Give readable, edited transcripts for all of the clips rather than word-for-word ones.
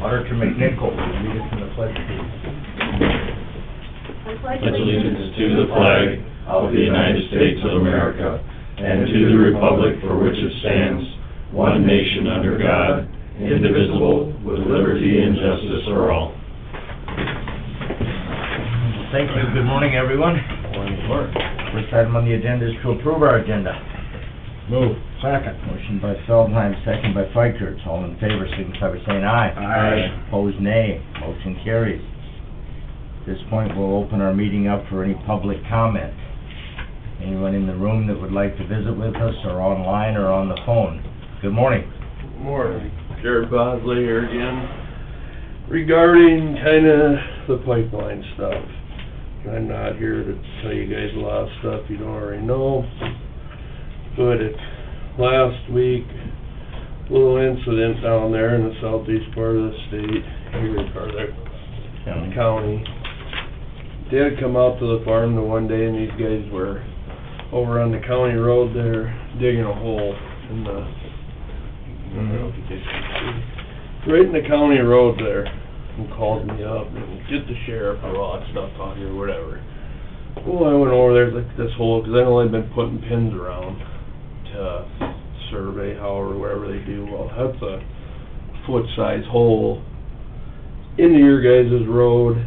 Auditor McNichol, lead us in the pledge, please. Pledge allegiance to the flag of the United States of America and to the republic for which it stands, one nation under God, indivisible, with liberty and justice for all. Thank you. Good morning, everyone. First item on the agenda is to approve our agenda. Move. Second. Motion by Feldheim, second by Fikert. All in favor, signify by saying aye. Aye. Opposed, nay. Motion carries. At this point, we'll open our meeting up for any public comment. Anyone in the room that would like to visit with us, or online, or on the phone? Good morning. Good morning. Jared Bosley here again. Regarding kinda the pipeline stuff. I'm not here to tell you guys a lot of stuff you don't already know. But last week, little incident down there in the southeast part of the state, here, or the county. Dad come out to the farm the one day and these guys were over on the county road there digging a hole in the, I don't know if you guys can see, right in the county road there, and called me up and get the sheriff or all that stuff out here, whatever. Well, I went over there, looked at this hole, because I know they've been putting pins around to survey, however, whatever they do. Well, that's a foot-size hole into your guys' road,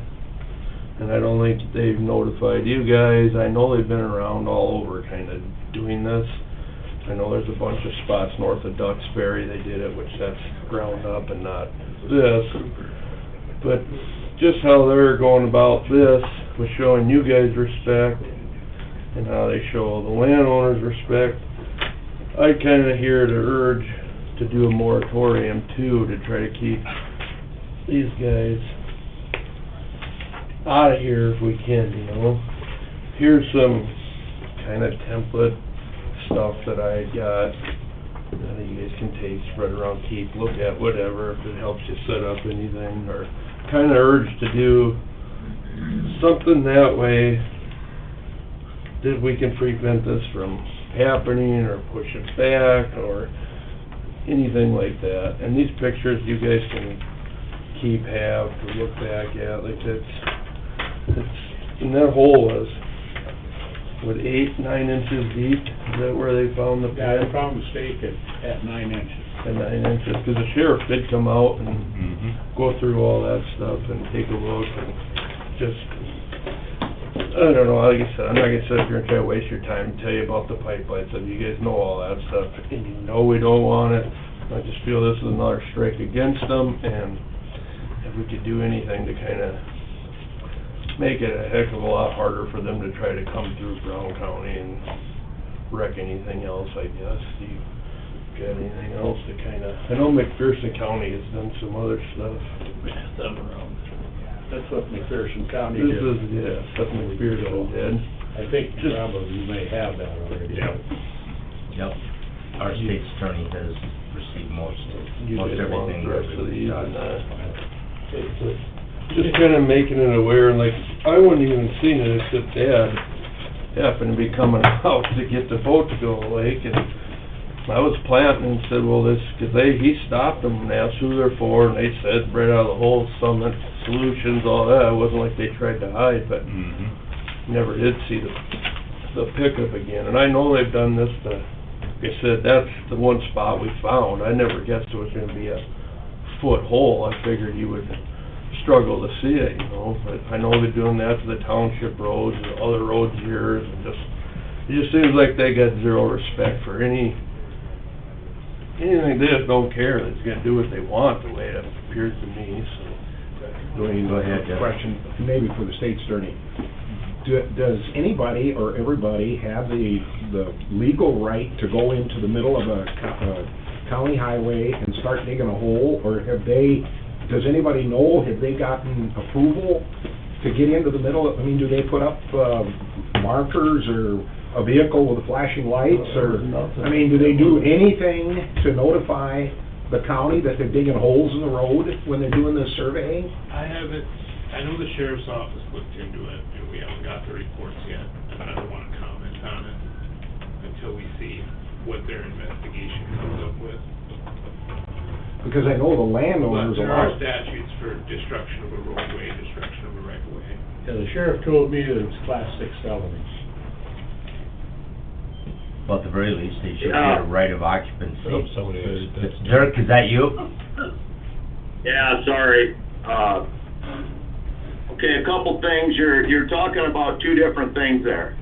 and I don't think they've notified you guys. I know they've been around all over kind of doing this. I know there's a bunch of spots north of Duxbury they did it, which that's ground up and not this. But just how they're going about this was showing you guys respect and how they show the landowners respect. I kind of here to urge to do a moratorium too, to try to keep these guys out of here if we can, you know. Here's some kind of template stuff that I got that you guys can take, spread around, keep, look at, whatever, if it helps you set up anything, or kind of urge to do something that way that we can prevent this from happening or push it back or anything like that. And these pictures you guys can keep, have to look back at. Like it's and that hole was what, 8-9 inches deep. Is that where they found the Yeah, they found the stake at 9 inches. At 9 inches, because the sheriff did come out and go through all that stuff and take a look and just, I don't know, like I said, I'm not gonna sit up here and try to waste your time and tell you about the pipeline stuff. You guys know all that stuff, and you know we don't want it. I just feel this is another strike against them, and if we could do anything to kinda make it a heck of a lot harder for them to try to come through Brown County and wreck anything else, I guess. Do you got anything else to kinda, I know McPherson County has done some other stuff. That's what McPherson County This did. is, yeah, that's McPherson did. I think probably you may have that already. Yep. Our state's attorney has received most You guys want everything. the rest of these that and, we've done. just kinda making it aware, and like, I wouldn't even seen it except Dad happened to be coming out to get the boat to go to the lake, and I was planting and said, well, this, cause he stopped them and asked who they're for, and they said right out of the whole Summit Solutions, all that. It wasn't like they tried to hide, but never did see the pickup again. And I know they've done this to, like I said, that's the one spot we found. I never guessed it was gonna be a foot hole. I figured you would struggle to see it, you know, but I know they're doing that to the township roads and other roads here, and just, it just seems like they got zero respect for anything. They just don't care. They're just gonna do what they want, the way it appears to me, so. Go ahead, Jeff. Question, maybe for the state's attorney. Does anybody or everybody have the legal right to go into the middle of a county highway and start digging a hole, or does anybody know, have they gotten approval to get into the middle of, I mean, do they put up markers or a vehicle with flashing lights, or, I mean, do they do anything to notify the county that they're digging holes in the road when they're doing this surveying? I know the sheriff's office looked into it, and we haven't got the reports yet, and I don't wanna comment on it until we see what their investigation comes up with. Because I know the But landowners there are allow. statutes for destruction of a roadway, destruction of a right of way. Yeah, the sheriff told me that it was class 6 felony. Well, at the very least, they should get a right of occupancy. Somebody added that. Dirk, is that you? Yeah, sorry. Okay, a couple things. You're talking about two different things there.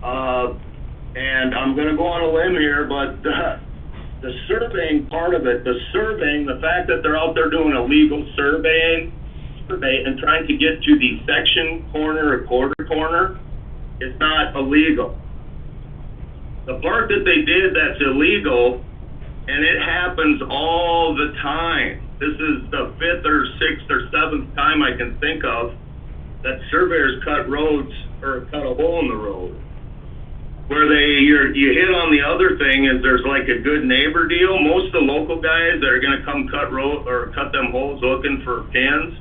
And I'm gonna go on a limb here, but the surveying part of it, the fact that they're out there doing illegal survey and trying to get to the section corner or quarter corner is not illegal. The part that they did that's illegal, and it happens all the time. This is the 5th or 6th or 7th time I can think of that surveyors cut roads or cut a hole in the road. Where you hit on the other thing is there's like a good neighbor deal. Most of the local guys that are gonna come cut road or cut them holes looking for pins,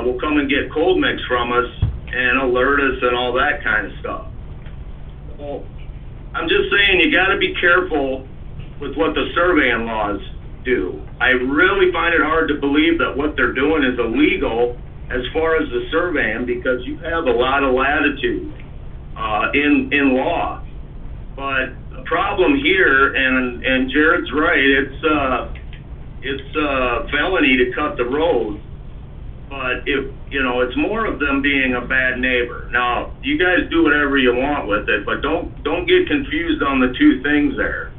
will come and get cold mix from us and alert us and all that kind of stuff. Well, I'm just saying you gotta be careful with what the surveying laws do. I really find it hard to believe that what they're doing is illegal as far as the surveying, because you have a lot of latitude in law. But the problem here, and Jared's right, it's a felony to cut the road. But it's more of them being a bad neighbor. Now, you guys do whatever you want with it, but don't get confused on the two things there.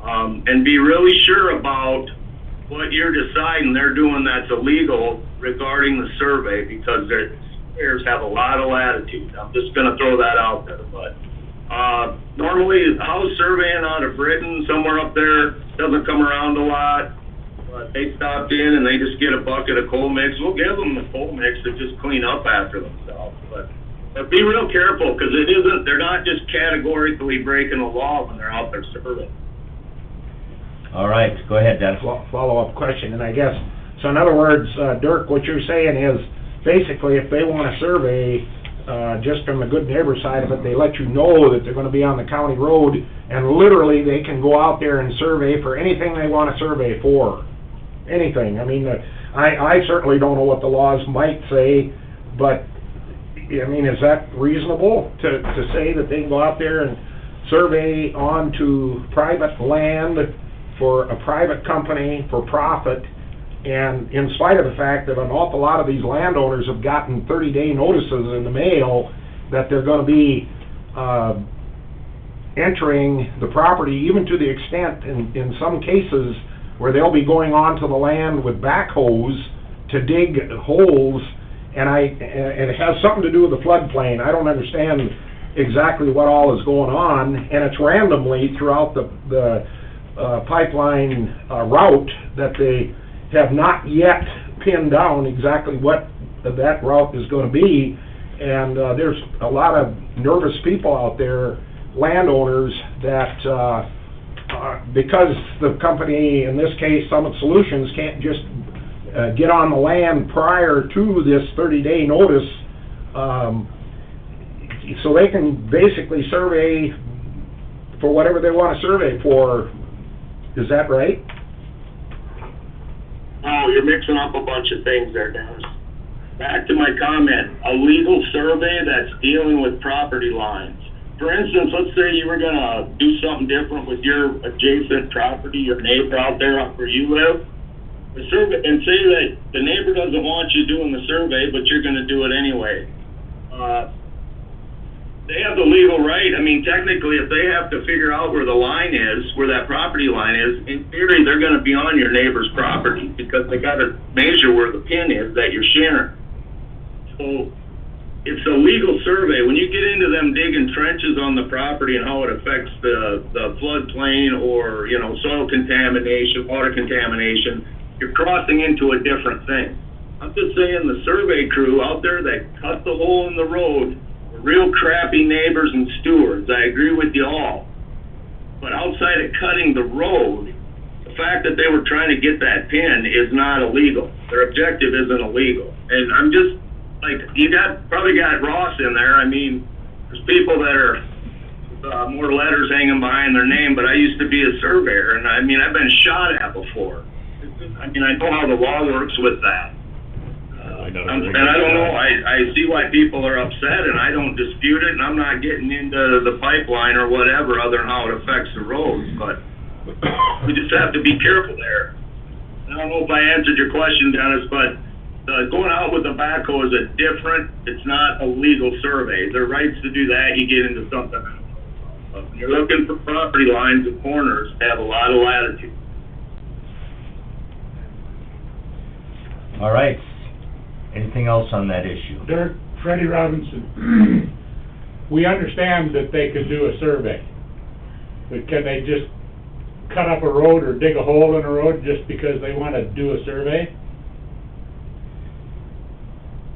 And be really sure about what you're deciding they're doing that's illegal regarding the survey, because their surveyors have a lot of latitude. I'm just gonna throw that out there, but, normally, house surveying out of Britain, somewhere up there, doesn't come around a lot. But they stopped in and they just get a bucket of coal mix. We'll give them the coal mix to just clean up after themselves. But be real careful, because they're not just categorically breaking the law when they're out there surveying. All right, go ahead, Dennis. Follow-up question, and I guess, so in other words, Dirk, what you're saying is, basically, if they want to survey, just from the good neighbor side of it, they let you know that they're gonna be on the county road, and literally, they can go out there and survey for anything they want to survey for. Anything. I mean, I certainly don't know what the laws might say, but, I mean, is that reasonable to say that they can go out there and survey onto private land for a private company for profit, and in spite of the fact that an awful lot of these landowners have gotten 30-day notices in the mail that they're gonna be, entering the property, even to the extent, in some cases, where they'll be going onto the land with backhoes to dig holes, and it has something to do with the floodplain. I don't understand exactly what all is going on, and it's randomly throughout the pipeline route that they have not yet pinned down exactly what that route is going to be, and there's a lot of nervous people out there, landowners, that because the company, in this case Summit Solutions, can't just get on the land prior to this 30-day notice, so they can basically survey for whatever they want to survey for. Is that right? Oh, you're mixing up a bunch of things there, Dennis. Back to my comment, a legal survey that's dealing with property lines. For instance, let's say you were gonna do something different with your adjacent property, your neighbor out there where you live. The survey, and say that the neighbor doesn't want you doing the survey, but you're gonna do it anyway. They have the legal right. I mean, technically, if they have to figure out where the line is, where that property line is, in theory, they're gonna be on your neighbor's property, because they gotta measure where the pin is that you're sharing. So, it's a legal survey. When you get into them digging trenches on the property and how it affects the floodplain, or, soil contamination, water contamination, you're crossing into a different thing. I'm just saying, the survey crew out there that cut the hole in the road, real crappy neighbors and stewards, I agree with you all. But outside of cutting the road, the fact that they were trying to get that pin is not illegal. Their objective isn't illegal. And I'm just, like, you probably got Ross in there. I mean, there's people that are more letters hanging behind their name, but I used to be a surveyor, and I mean, I've been shot at before. I mean, I know how the law works with that. And I don't know, I see why people are upset, and I don't dispute it, and I'm not getting into the pipeline or whatever, other than how it affects the roads, but we just have to be careful there. I don't know if I answered your question, Dennis, but going out with a backhoe is it's not a legal survey. There are rights to do that, you get into something else. But when you're looking for property lines and corners, they have a lot of latitude. All right. Anything else on that issue? Dirk, Freddie Robinson, we understand that they could do a survey, but can they just cut up a road or dig a hole in a road just because they want to do a survey?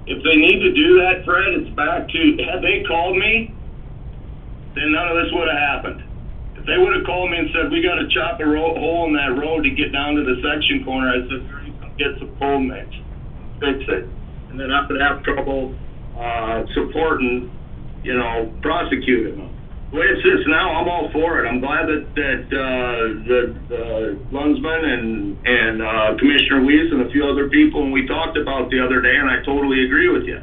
If they need to do that, Fred, it's back to, had they called me, then none of this would have happened. If they would have called me and said, we gotta chop a hole in that road to get down to the section corner, I said, get some pole mix, fix it. And then I would have trouble, supporting, prosecuting them. The way it sits now, I'm all for it. I'm glad that the Lunsman and Commissioner Weiss and a few other people, and we talked about the other day, and I totally agree with you.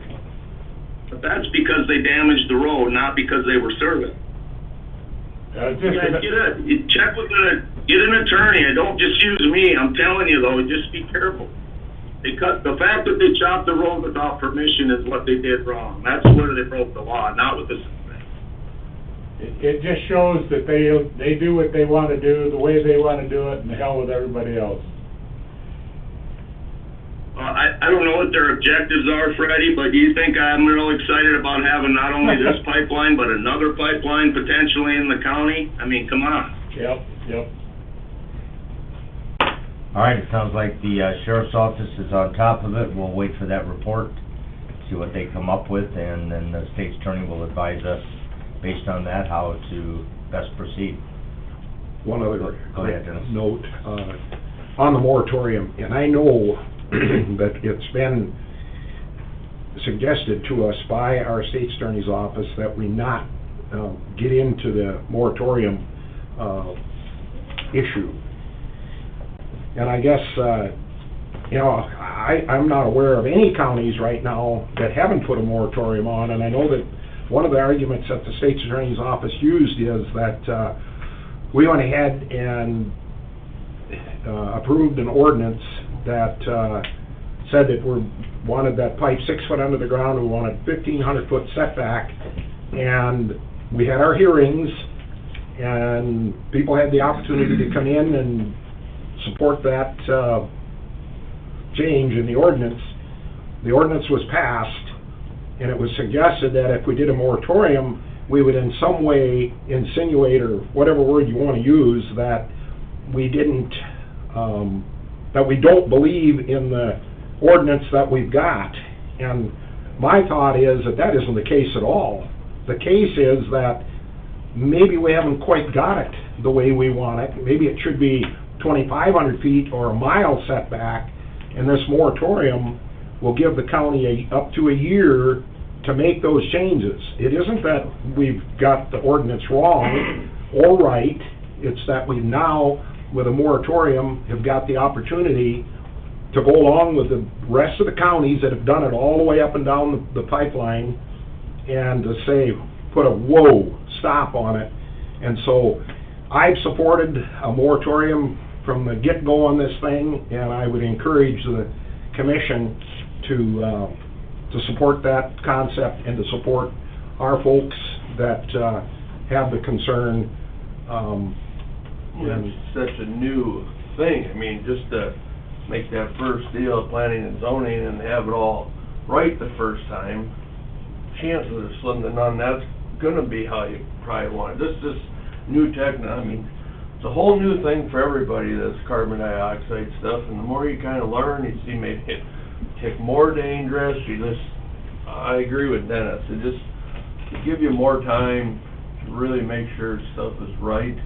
But that's because they damaged the road, not because they were serving. Check with get an attorney, and don't just use me. I'm telling you though, just be careful. The fact that they chopped the road without permission is what they did wrong. That's where they broke the law, not with the survey. It just shows that they do what they want to do, the way they want to do it, and the hell with everybody else. I don't know what their objectives are, Freddie, but do you think I'm real excited about having not only this pipeline, but another pipeline potentially in the county? I mean, come on. Yep. All right, it sounds like the sheriff's office is on top of it. We'll wait for that report, see what they come up with, and then the state's attorney will advise us, based on that, how to best proceed. One other Go ahead, Dennis. note, on the moratorium, and I know that it's been suggested to us by our state's attorney's office that we not get into the moratorium issue. And I guess, I'm not aware of any counties right now that haven't put a moratorium on, and I know that one of the arguments that the state's attorney's office used is that we went ahead and approved an ordinance that said that we wanted that pipe 6 foot under the ground, we wanted 1,500-foot setback, and we had our hearings, and people had the opportunity to come in and support that change in the ordinance. The ordinance was passed, and it was suggested that if we did a moratorium, we would in some way insinuate, or whatever word you want to use, that we didn't, that we don't believe in the ordinance that we've got. And my thought is that that isn't the case at all. The case is that maybe we haven't quite got it the way we want it. Maybe it should be 2,500 feet or a mile setback, and this moratorium will give the county up to a year to make those changes. It isn't that we've got the ordinance wrong or right, it's that we now, with a moratorium, have got the opportunity to go along with the rest of the counties that have done it all the way up and down the pipeline, and to say, put a stop on it. And so I've supported a moratorium from the get-go on this thing, and I would encourage the commission to support that concept and to support our folks that have the concern. It's such a new thing. I mean, just to make that first deal of planning and zoning and have it all right the first time, chances are slim to none that's gonna be how you probably want it. This new technology, I mean, it's a whole new thing for everybody, this carbon dioxide stuff, and the more you kind of learn, you see maybe it get more dangerous. I agree with Dennis. It just give you more time to really make sure stuff is right.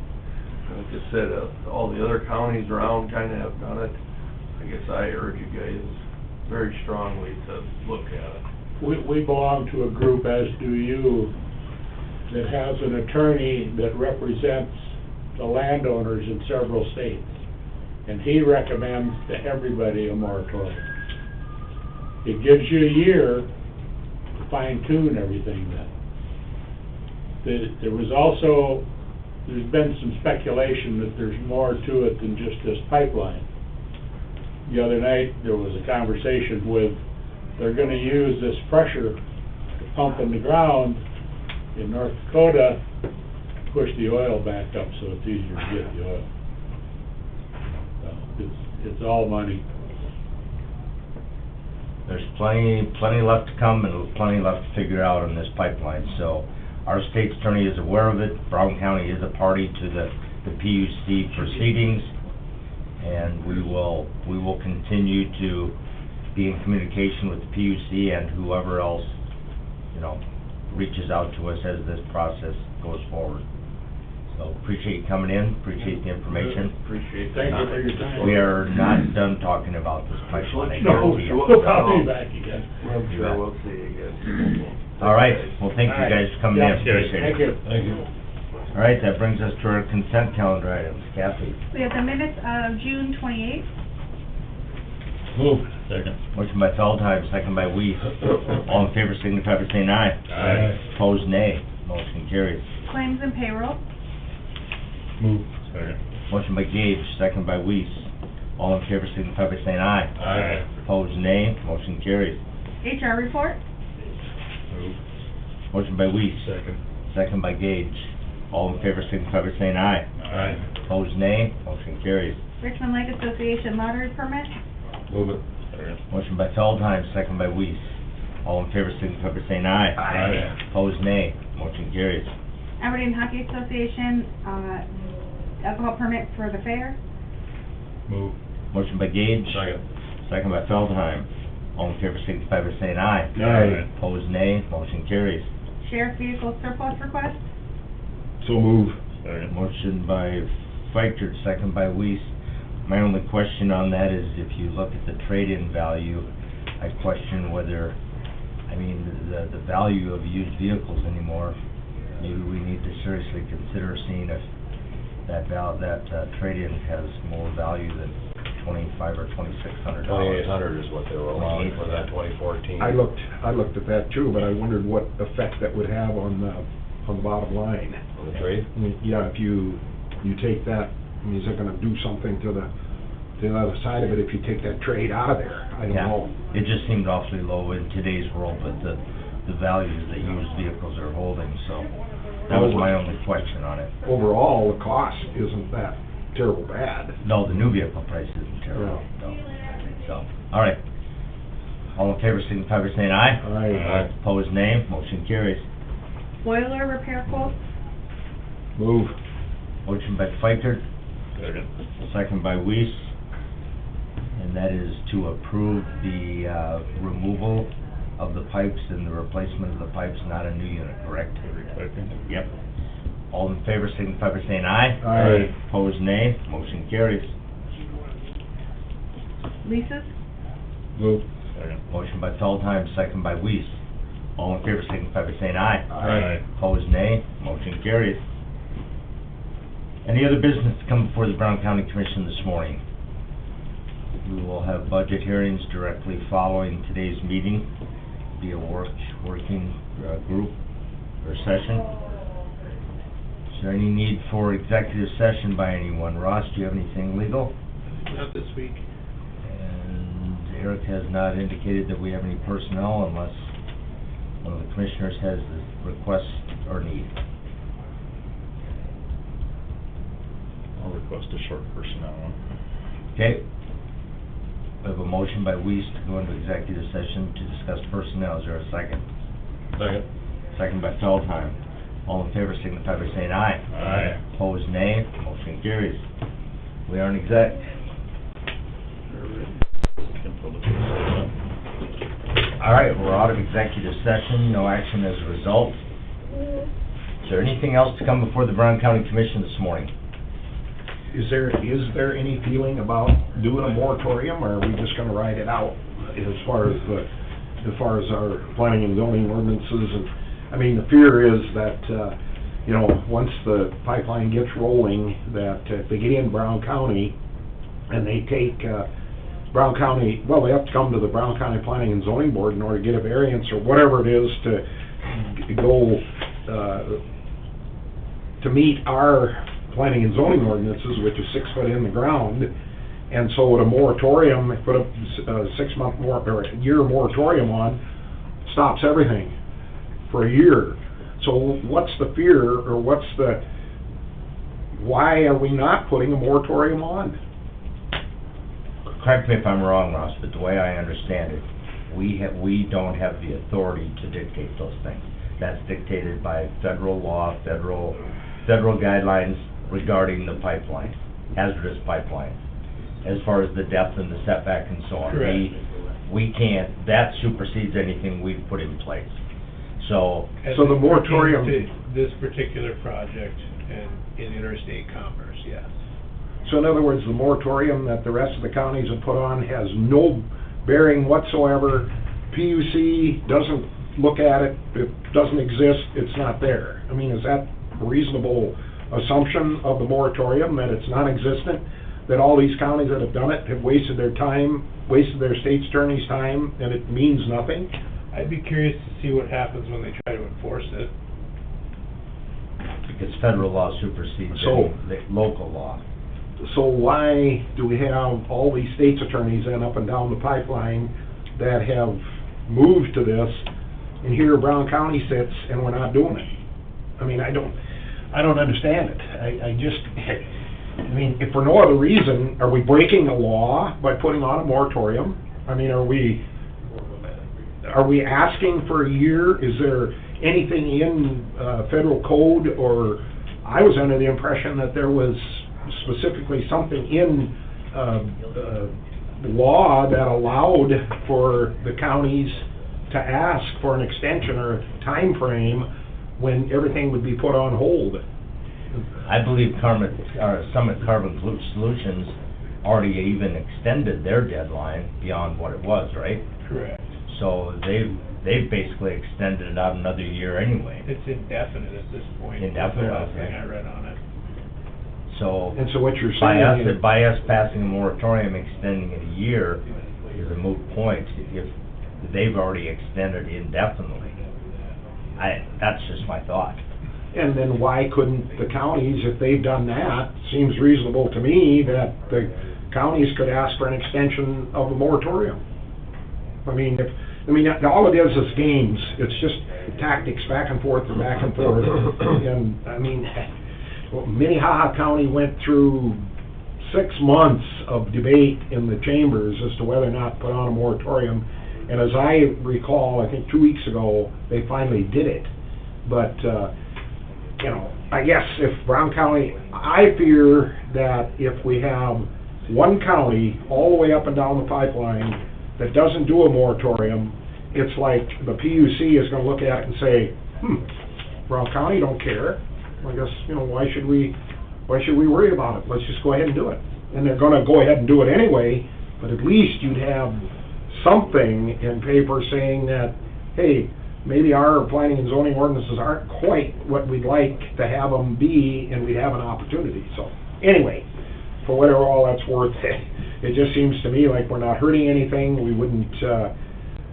Like I said, all the other counties around kind of have done it. I guess I urge you guys very strongly to look at it. We belong to a group, as do you, that has an attorney that represents the landowners in several states. And he recommends to everybody a moratorium. It gives you a year to fine tune everything then. There was also, there's been some speculation that there's more to it than just this pipeline. The other night, there was a conversation with, they're gonna use this pressure to pump in the ground in North Dakota, to push the oil back up so it's easier to get the oil. So, it's all money. There's plenty left to come and plenty left to figure out on this pipeline, so our state's attorney is aware of it. Brown County is a party to the PUC proceedings, and we will continue to be in communication with the PUC and whoever else, you know, reaches out to us as this process goes forward. So appreciate you coming in, appreciate the information. Appreciate that. Thank you for your time. We are not done talking about this pipeline, I No, guarantee you. I'll be back again. I'm sure we'll see you again. All right, well, thank you guys for coming in, Yeah, appreciate it. Thank you. Thank you. All right, that brings us to our consent calendar items. Kathy? We have the minutes of June 28th. Move. Second. Motion by Feldheim, second by Weiss. All in favor signify by saying aye. Aye. Opposed, nay. Motion carries. Claims and payroll. Move. Second. Motion by Gage, second by Weiss. All in favor signify by saying aye. Aye. Opposed, nay. Motion carries. HR report. Move. Motion by Weiss, Second. second by Gage. All in favor signify by saying aye. Aye. Opposed, nay. Motion carries. Richmond Lake Association lottery permit. Move it. Second. Motion by Feldheim, second by Weiss. All in favor signify by saying aye. Aye. Opposed, nay. Motion carries. Aberdeen Hockey Association, alcohol permit for the fair. Move. Motion by Gage, Second. second by Feldheim. All in favor signify by saying aye. Aye. Opposed, nay. Motion carries. Sheriff vehicle surplus request. So move. Second. Motion by Feichtert, second by Weiss. My only question on that is if you look at the trade-in value, I question whether, I mean, the value of used vehicles anymore, maybe we need to seriously consider seeing if that trade-in has more value than $2,500 or $2,600. 2,800 is what they were allowing for that 2014. I looked at that too, but I wondered what effect that would have on the bottom line. On the trade? I mean, yeah, if you take that, I mean, is it gonna do something to the other side of it if you take that trade out of there? I don't Yeah, know. it just seemed awfully low in today's world with the values that used vehicles are holding, so that was my only question on it. Overall, the cost isn't that terrible bad. No, the new vehicle price isn't terrible, no. So, all right. All in favor, signify by saying aye. Aye. Opposed, nay. Motion carries. Boiler repair quote. Move. Motion by Feichtert, Second. second by Weiss. And that is to approve the removal of the pipes and the replacement of the pipes, not a new unit, correct? Second. Yep. All in favor, signify by saying aye. Aye. Opposed, nay. Motion carries. Leases. Move. Second. Motion by Feldheim, second by Weiss. All in favor, signify by saying aye. Aye. Opposed, nay. Motion carries. Any other business to come before the Brown County Commission this morning? We will have budget hearings directly following today's meeting, be a working group or session. Is there any need for executive session by anyone? Ross, do you have anything legal? Not this week. And Eric has not indicated that we have any personnel unless one of the commissioners has the request or need. I'll request a short personnel one. Okay. We have a motion by Weiss to go into executive session to discuss personnel. Is there a second? Second. Second by Feldheim. All in favor signify by saying aye. Aye. Opposed, nay. Motion carries. We are in exec. All right, we're out of executive session. No action as a result. Is there anything else to come before the Brown County Commission this morning? Is there any feeling about doing a moratorium, or are we just gonna ride it out as far as our planning and zoning ordinances? And I mean, the fear is that, you know, once the pipeline gets rolling, that if they get in Brown County and they take, Brown County, well, they have to come to the Brown County Planning and Zoning Board in order to get a variance or whatever it is to go, to meet our planning and zoning ordinances, which is 6 foot in the ground. And so with a moratorium, they put a 6 month or a year moratorium on, stops everything for a year. So what's the fear, or why are we not putting a moratorium on? Correct me if I'm wrong, Ross, but the way I understand it, we don't have the authority to dictate those things. That's dictated by federal law, federal guidelines regarding the pipeline, hazardous pipelines, as far as the depth and the setback and so on. Correct. We can't, that supersedes anything we've put in place. So, As So the it moratorium- pertains to this particular project and in interstate commerce, yes. So in other words, the moratorium that the rest of the counties have put on has no bearing whatsoever. PUC doesn't look at it, it doesn't exist, it's not there. I mean, is that a reasonable assumption of the moratorium, that it's non-existent, that all these counties that have done it have wasted their time, wasted their state's attorney's time, and it means nothing? I'd be curious to see what happens when they try to enforce it. because federal law supersedes So- any local law. So why do we have all these state's attorneys and up and down the pipeline that have moved to this, and here Brown County sits and we're not doing it? I mean, I don't understand it. I just, I mean, if for no other reason, are we breaking the law by putting on a moratorium? I mean, are we asking for a year? Is there anything in federal code, or I was under the impression that there was specifically something in law that allowed for the counties to ask for an extension or a time frame when everything would be put on hold. I believe Summit Carbon Solutions already even extended their deadline beyond what it was, right? Correct. So they've basically extended it out another year anyway. It's indefinite at this point. Indefinite, The last okay. thing I read on it. So And so what you're by saying is... by us passing a moratorium, extending it a year is a moot point if they've already extended indefinitely. That's just my thought. And then why couldn't the counties, if they've done that, seems reasonable to me, that the counties could ask for an extension of the moratorium? I mean, all it is games. It's just tactics back and forth and back and forth. And, I mean, Minnehaha County went through 6 months of debate in the chambers as to whether or not to put on a moratorium. And as I recall, I think 2 weeks ago, they finally did it. But, you know, I guess if Brown County, I fear that if we have one county all the way up and down the pipeline that doesn't do a moratorium, it's like the PUC is gonna look at it and say, Brown County don't care. I guess, you know, why should we worry about it? Let's just go ahead and do it. And they're gonna go ahead and do it anyway, but at least you'd have something in paper saying that, hey, maybe our planning and zoning ordinances aren't quite what we'd like to have them be, and we'd have an opportunity. So, anyway, for whatever all that's worth, it just seems to me like we're not hurting anything.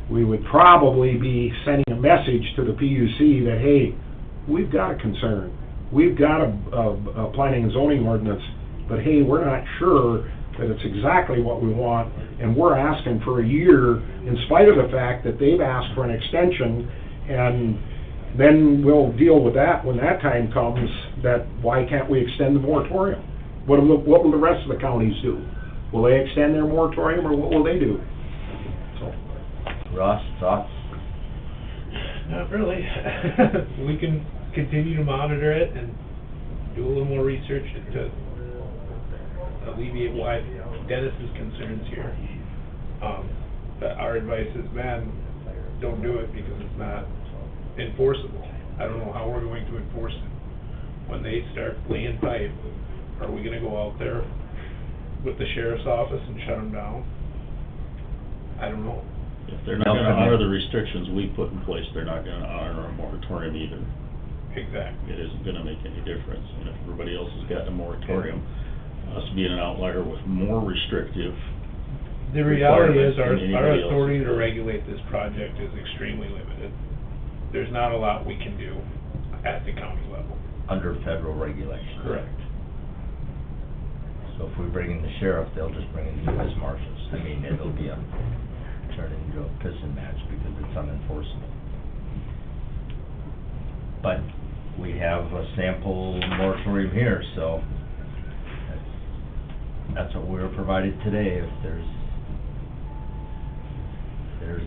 We would probably be sending a message to the PUC that, hey, we've got a concern. We've got a planning and zoning ordinance, but hey, we're not sure that it's exactly what we want, and we're asking for a year in spite of the fact that they've asked for an extension, and then we'll deal with that when that time comes, that why can't we extend the moratorium? What will the rest of the counties do? Will they extend their moratorium, or what will they do? So, Ross, thoughts? Not really. We can continue to monitor it and do a little more research to alleviate why Dennis's concerns here. But our advice has been, don't do it because it's not enforceable. I don't know how we're going to enforce it. When they start laying pipe, are we gonna go out there with the sheriff's office and shut them down? I don't know. If they're not gonna honor the restrictions we put in place, they're not gonna honor a moratorium either. Exactly. It isn't gonna make any difference, and if everybody else has got a moratorium, us being an outlier with more restrictive, The reality is, our Requirements than anybody else. authority to regulate this project is extremely limited. There's not a lot we can do at the county level. Under federal regulations. Correct. So if we bring in the sheriff, they'll just bring in the U.S. Marshals. I mean, it'll be turn into a pissing match because it's unenforceable. But we have a sample moratorium here, so that's what we were provided today. If there's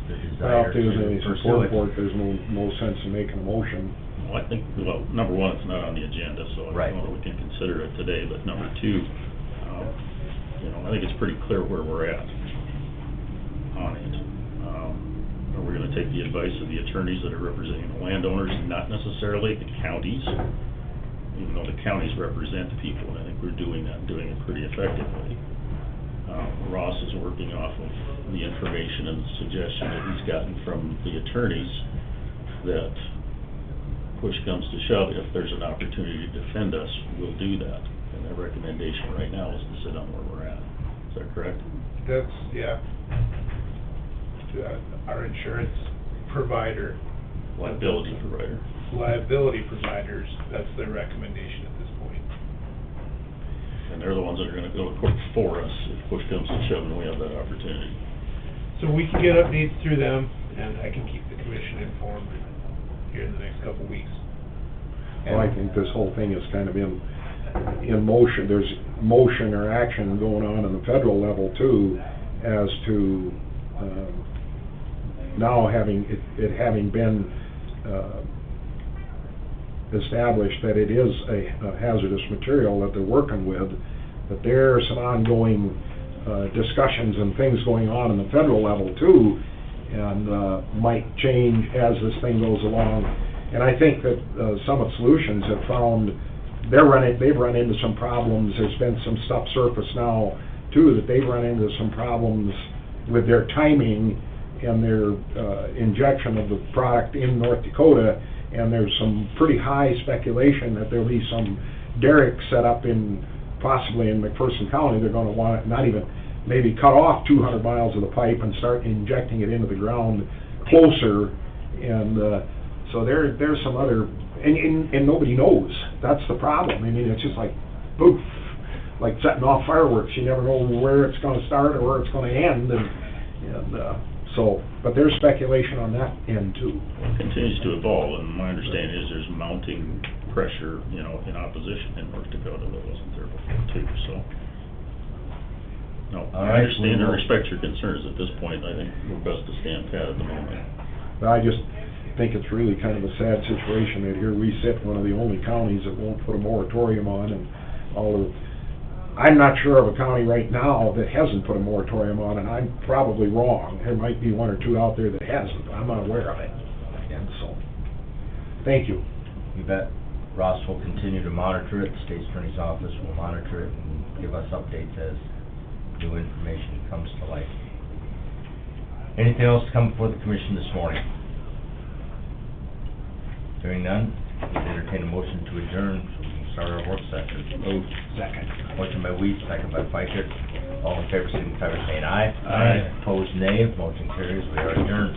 the Well, desire if there's to any pursue support it. for it, there's no sense in making a motion. well, I think, well, number one, it's not on the agenda, so I Right. don't know that we can consider it today, but number two, I think it's pretty clear where we're at on it. Are we gonna take the advice of the attorneys that are representing the landowners, and not necessarily the counties? Even though the counties represent the people, and I think we're doing that, doing it pretty effectively. Ross is working off of the information and suggestion that he's gotten from the attorneys that push comes to shove, if there's an opportunity to defend us, we'll do that. And their recommendation right now is to sit on where we're at. Is that correct? That's, yeah. Our insurance provider, Liability provider. liability providers, that's their recommendation at this point. And they're the ones that are gonna go to court for us if push comes to shove and we have that opportunity. So we can get updates through them, and I can keep the commission informed here in the next couple weeks. Well, I think this whole thing is kind of in motion. There's motion or action going on the federal level too, as to, now having, it having been, established that it is a hazardous material that they're working with, that there are some ongoing, discussions and things going on the federal level too, and, might change as this thing goes along. And I think that, Summit Solutions have found, they've run into some problems. There's been some stuff surfaced now too, that they've run into some problems with their timing and their, injection of the product in North Dakota. And there's some pretty high speculation that there'll be some derricks set up possibly in McPherson County. They're gonna want, not even, maybe cut off 200 miles of the pipe and start injecting it into the ground closer. And, so there's some other, and nobody knows. That's the problem. I mean, it's just like, poof, like setting off fireworks. You never know where it's gonna start or where it's gonna end, so, but there's speculation on that end too. It continues to evolve, and my understanding is there's mounting pressure, in opposition in North Dakota that wasn't there before too, so. No, All I right, understand we and will- respect your concerns at this point. I think we're best to stand pat at the moment. But I just think it's really kind of a sad situation that here we sit, one of the only counties that won't put a moratorium on, and I'm not sure of a county right now that hasn't put a moratorium on, and I'm probably wrong. There might be one or two out there that hasn't, but I'm not aware of it. And so, thank you. You bet. Ross will continue to monitor it, the State Attorney's Office will monitor it and give us updates as new information comes to light. Anything else to come before the commission this morning? Hearing none, we entertain a motion to adjourn, so we can start our work session. Move. Second. Motion by Weeds, second by Fikert. All in favor, signify by saying aye. Aye. Opposed, nay. Motion carries. We are adjourned.